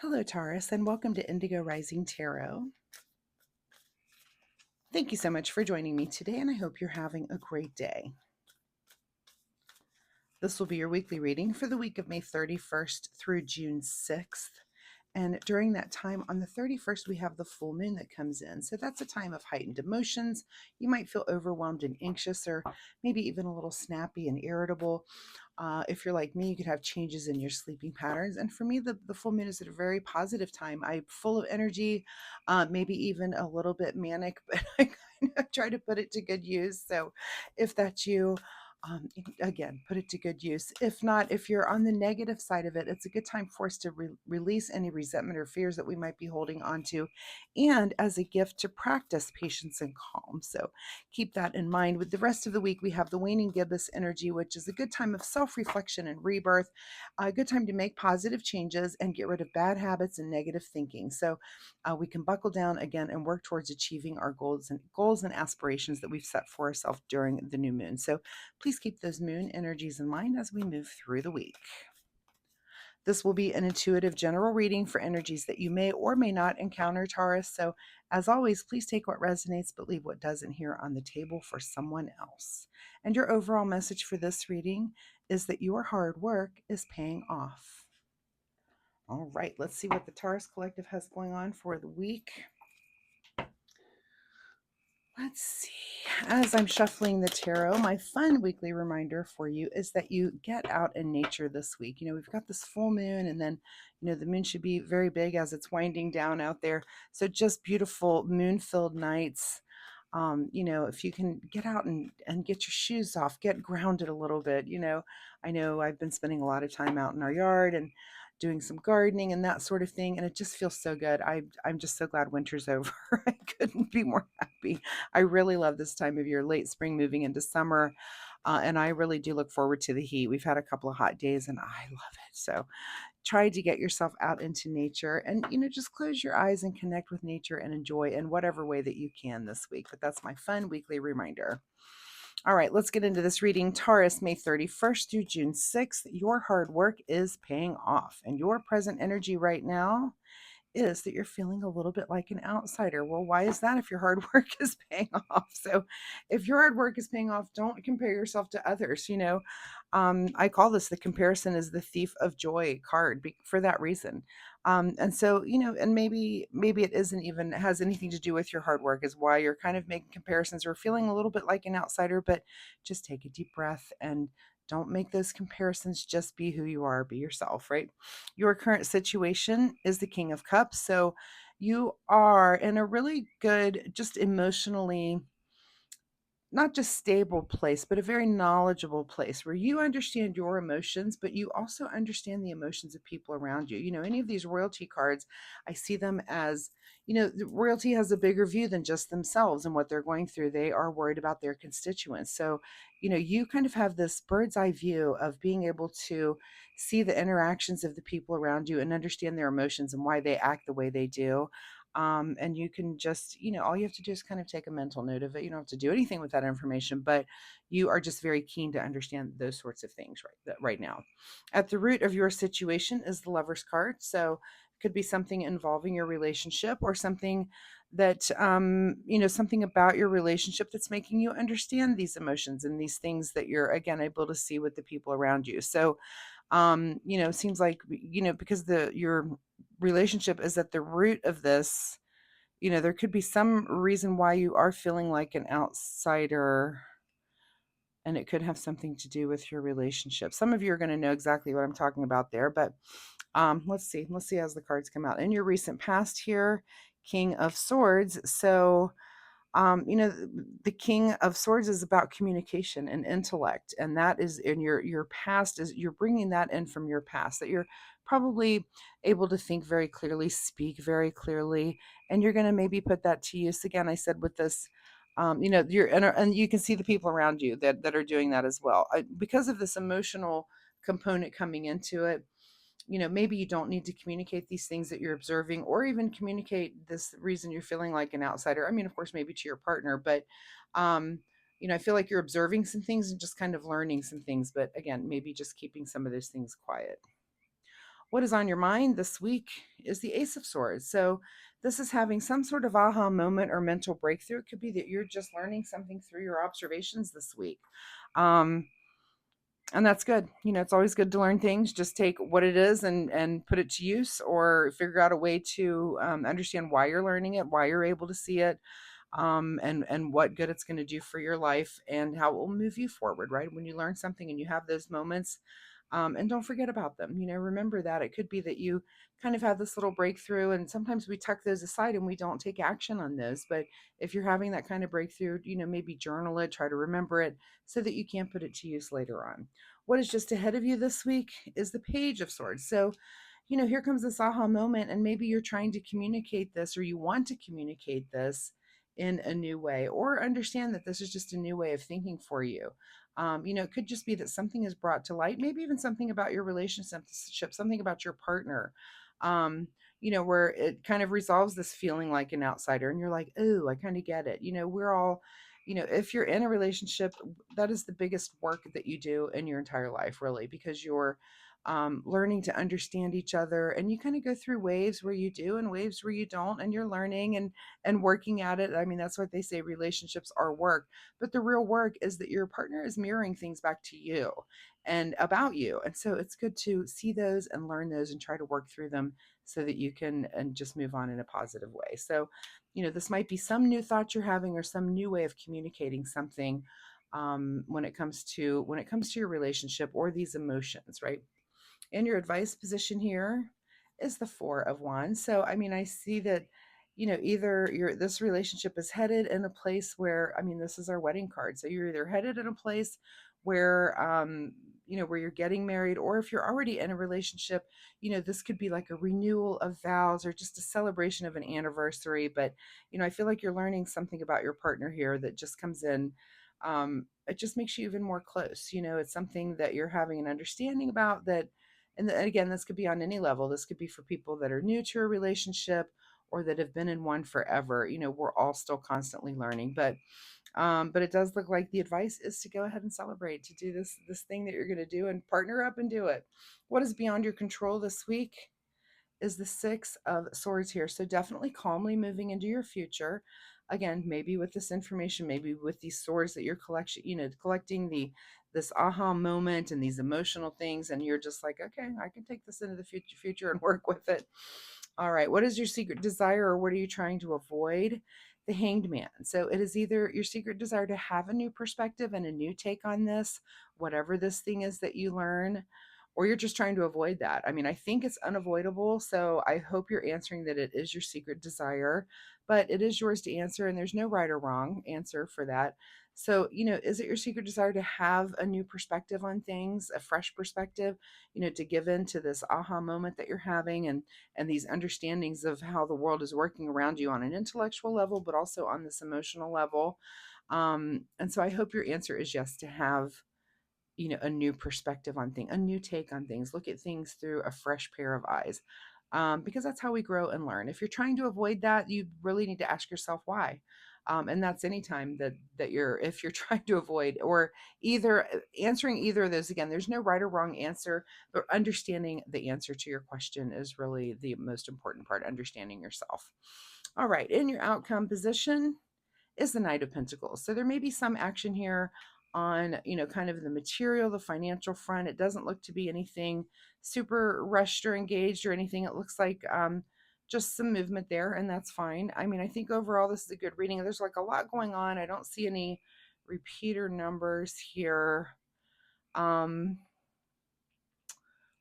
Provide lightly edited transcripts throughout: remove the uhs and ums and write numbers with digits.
Hello, Taurus, and welcome to Indigo Rising Tarot. Thank you so much for joining me today, and I hope you're having a great day. This will be your weekly reading for the week of May 31st through June 6th. And during that time, on the 31st, we have the full moon that comes in. So that's a time of heightened emotions. You might feel overwhelmed and anxious, or maybe even a little snappy and irritable. If you're like me, you could have changes in your sleeping patterns. And for me, the full moon is at a very positive time. I'm full of energy, maybe even a little bit manic, but I kind of try to put it to good use. So if that's you, again, put it to good use. If not, if you're on the negative side of it, it's a good time for us to release any resentment or fears that we might be holding on to, and as a gift to practice patience and calm. So keep that in mind. With the rest of the week, we have the waning gibbous energy, which is a good time of self-reflection and rebirth, a good time to make positive changes and get rid of bad habits and negative thinking. So we can buckle down again and work towards achieving our goals and aspirations that we've set for ourselves during the new moon. So please keep those moon energies in mind as we move through the week. This will be an intuitive general reading for energies that you may or may not encounter, Taurus. So, as always, please take what resonates but leave what doesn't here on the table for someone else. And your overall message for this reading is that your hard work is paying off. All right, let's see what the Taurus Collective has going on for the week. Let's see. As I'm shuffling the tarot, my fun weekly reminder for you is that you get out in nature this week. We've got this full moon, and then, the moon should be very big as it's winding down out there. So just beautiful moon-filled nights. If you can get out and get your shoes off, get grounded a little bit. I know I've been spending a lot of time out in our yard and doing some gardening and that sort of thing, and it just feels so good. I'm just so glad winter's over. I couldn't be more happy. I really love this time of year, late spring moving into summer. And I really do look forward to the heat. We've had a couple of hot days and I love it. So try to get yourself out into nature and, just close your eyes and connect with nature and enjoy in whatever way that you can this week. But that's my fun weekly reminder. All right, let's get into this reading. Taurus, May 31st through June 6th. Your hard work is paying off, and your present energy right now is that you're feeling a little bit like an outsider. Well, why is that if your hard work is paying off? So, if your hard work is paying off, don't compare yourself to others. I call this the comparison is the thief of joy card for that reason. And so, and maybe it isn't even has anything to do with your hard work, is why you're kind of making comparisons or feeling a little bit like an outsider. But just take a deep breath and don't make those comparisons. Just be who you are, be yourself, right? Your current situation is the King of Cups. So you are in a really good, just emotionally, not just stable place, but a very knowledgeable place where you understand your emotions, but you also understand the emotions of people around you. Any of these royalty cards, I see them as, the royalty has a bigger view than just themselves and what they're going through. They are worried about their constituents. So, you kind of have this bird's eye view of being able to see the interactions of the people around you and understand their emotions and why they act the way they do. And you can just, all you have to do is kind of take a mental note of it. You don't have to do anything with that information, but you are just very keen to understand those sorts of things right now. At the root of your situation is the Lover's card. So it could be something involving your relationship, or something that, something about your relationship that's making you understand these emotions and these things that you're, again, able to see with the people around you. So, it seems like, because your relationship is at the root of this, there could be some reason why you are feeling like an outsider, and it could have something to do with your relationship. Some of you are going to know exactly what I'm talking about there, but let's see as the cards come out. In your recent past here, King of Swords. So the King of Swords is about communication and intellect, and that is in your past. Is you're bringing that in from your past, that you're probably able to think very clearly, speak very clearly, and you're going to maybe put that to use. Again, I said with this, you're and you can see the people around you that are doing that as well, because of this emotional component coming into it. Maybe you don't need to communicate these things that you're observing, or even communicate this reason you're feeling like an outsider. I mean, of course, maybe to your partner, but, um, I feel like you're observing some things and just kind of learning some things. But again, maybe just keeping some of those things quiet. What is on your mind this week is the Ace of Swords. So this is having some sort of aha moment or mental breakthrough. It could be that you're just learning something through your observations this week. Um, and that's good. It's always good to learn things. Just take what it is and put it to use, or figure out a way to understand why you're learning it, why you're able to see it, and what good it's going to do for your life and how it will move you forward. Right when you learn something and you have those moments, and don't forget about them. Remember that it could be that you kind of have this little breakthrough, and sometimes we tuck those aside and we don't take action on those. But if you're having that kind of breakthrough, maybe journal it, try to remember it so that you can put it to use later on. What is just ahead of you this week is the Page of Swords. So, here comes this aha moment, and maybe you're trying to communicate this, or you want to communicate this in a new way, or understand that this is just a new way of thinking for you. It could just be that something is brought to light, maybe even something about your relationship, something about your partner, um, where it kind of resolves this feeling like an outsider, and you're like, oh, I kind of get it. We're all, if you're in a relationship, that is the biggest work that you do in your entire life, really, because you're learning to understand each other, and you kind of go through waves where you do and waves where you don't, and you're learning and working at it. I mean, that's what they say, relationships are work, but the real work is that your partner is mirroring things back to you and about you. And so it's good to see those and learn those and try to work through them so that you can and just move on in a positive way. So, this might be some new thought you're having or some new way of communicating something, when it comes to your relationship or these emotions, right? And your advice position here is the Four of Wands. So, I mean, I see that, either this relationship is headed in a place where, I mean, this is our wedding card. So you're either headed in a place where, where you're getting married, or if you're already in a relationship, this could be like a renewal of vows or just a celebration of an anniversary. But, I feel like you're learning something about your partner here that just comes in. It just makes you even more close. It's something that you're having an understanding about that. And again, this could be on any level. This could be for people that are new to a relationship or that have been in one forever. We're all still constantly learning, but it does look like the advice is to go ahead and celebrate, to do this thing that you're going to do and partner up and do it. What is beyond your control this week is the Six of Swords here. So definitely calmly moving into your future. Again, maybe with this information, maybe with these swords that you're collecting this aha moment and these emotional things, and you're just like, okay, I can take this into the future and work with it. All right, what is your secret desire, or what are you trying to avoid? The Hanged Man. So it is either your secret desire to have a new perspective and a new take on this, whatever this thing is that you learn, or you're just trying to avoid that. I mean, I think it's unavoidable. So I hope you're answering that it is your secret desire, but it is yours to answer, and there's no right or wrong answer for that. So, is it your secret desire to have a new perspective on things, a fresh perspective, to give in to this aha moment that you're having, and these understandings of how the world is working around you on an intellectual level, but also on this emotional level? And so I hope your answer is yes, to have a new perspective on things, a new take on things, look at things through a fresh pair of eyes, because that's how we grow and learn. If you're trying to avoid that, you really need to ask yourself why. And that's anytime that if you're trying to avoid, or either answering either of those. Again, there's no right or wrong answer, but understanding the answer to your question is really the most important part, understanding yourself. All right, in your outcome position is the Knight of Pentacles. So there may be some action here on, kind of the material, the financial front. It doesn't look to be anything super rushed or engaged or anything. It looks like just some movement there, and that's fine. I mean, I think overall this is a good reading. There's like a lot going on. I don't see any repeater numbers here. Um,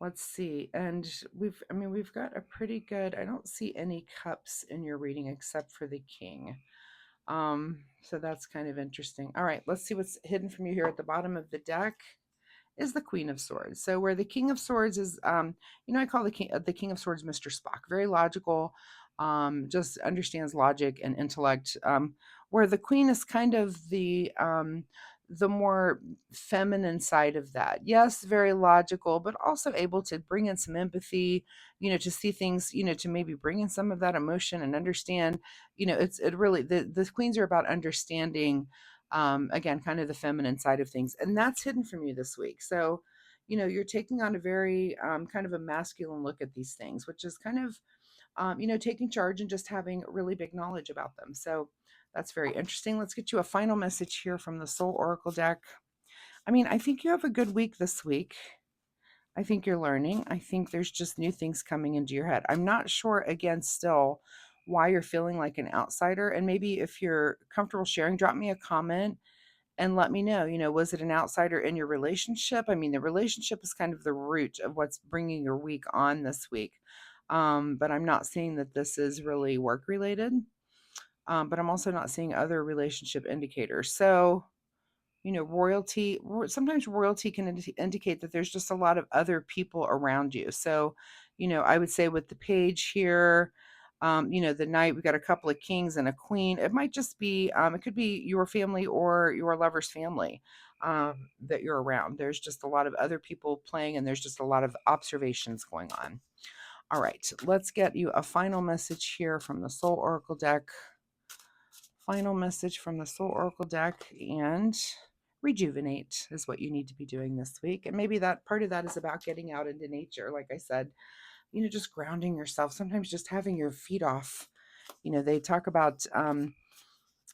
let's see. And we've got a pretty good, I don't see any cups in your reading except for the king. So that's kind of interesting. All right, let's see what's hidden from you here at the bottom of the deck is the Queen of Swords. So where the King of Swords is, I call the King of Swords Mr. Spock, very logical, just understands logic and intellect. Where the Queen is kind of the more feminine side of that. Yes, very logical, but also able to bring in some empathy, to see things, to maybe bring in some of that emotion and understand. It really, the queens are about understanding, again, kind of the feminine side of things, and that's hidden from you this week. So you're taking on a very kind of a masculine look at these things, which is kind of, taking charge and just having really big knowledge about them. So that's very interesting. Let's get you a final message here from the Soul Oracle deck. I mean, I think you have a good week this week. I think you're learning. I think there's just new things coming into your head. I'm not sure, again, still why you're feeling like an outsider. And maybe if you're comfortable sharing, drop me a comment and let me know, was it an outsider in your relationship? I mean, the relationship is kind of the root of what's bringing your week on this week. But I'm not seeing that this is really work related. But I'm also not seeing other relationship indicators. So, sometimes royalty can indicate that there's just a lot of other people around you. So, I would say with the page here, the knight, we got a couple of kings and a queen. It might just be, it could be your family or your lover's family that you're around. There's just a lot of other people playing, and there's just a lot of observations going on. All right, let's get you a final message here from the Soul Oracle deck. Final message from the Soul Oracle deck, and rejuvenate is what you need to be doing this week. And maybe that part of that is about getting out into nature. Like I said, just grounding yourself, sometimes just having your feet off. They talk about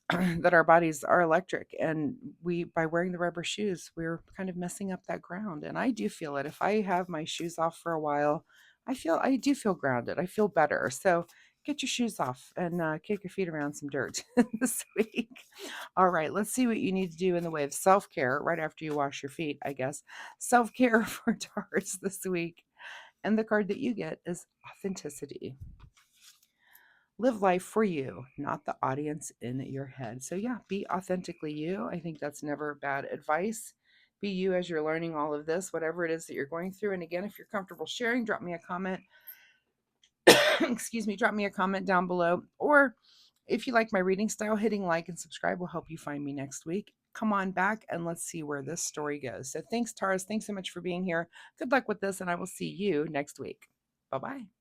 that our bodies are electric, and we, by wearing the rubber shoes, we're kind of messing up that ground. And I do feel it. If I have my shoes off for a while, I do feel grounded. I feel better. So get your shoes off and kick your feet around some dirt this week. All right, let's see what you need to do in the way of self-care right after you wash your feet, I guess. Self-care for Taurus this week. And the card that you get is authenticity. Live life for you, not the audience in your head. So, yeah, be authentically you. I think that's never bad advice. Be you as you're learning all of this, whatever it is that you're going through. And again, if you're comfortable sharing, drop me a comment. Excuse me, drop me a comment down below. Or if you like my reading style, hitting like and subscribe will help you find me next week. Come on back and let's see where this story goes. So, thanks, Taurus. Thanks so much for being here. Good luck with this, and I will see you next week. Bye bye.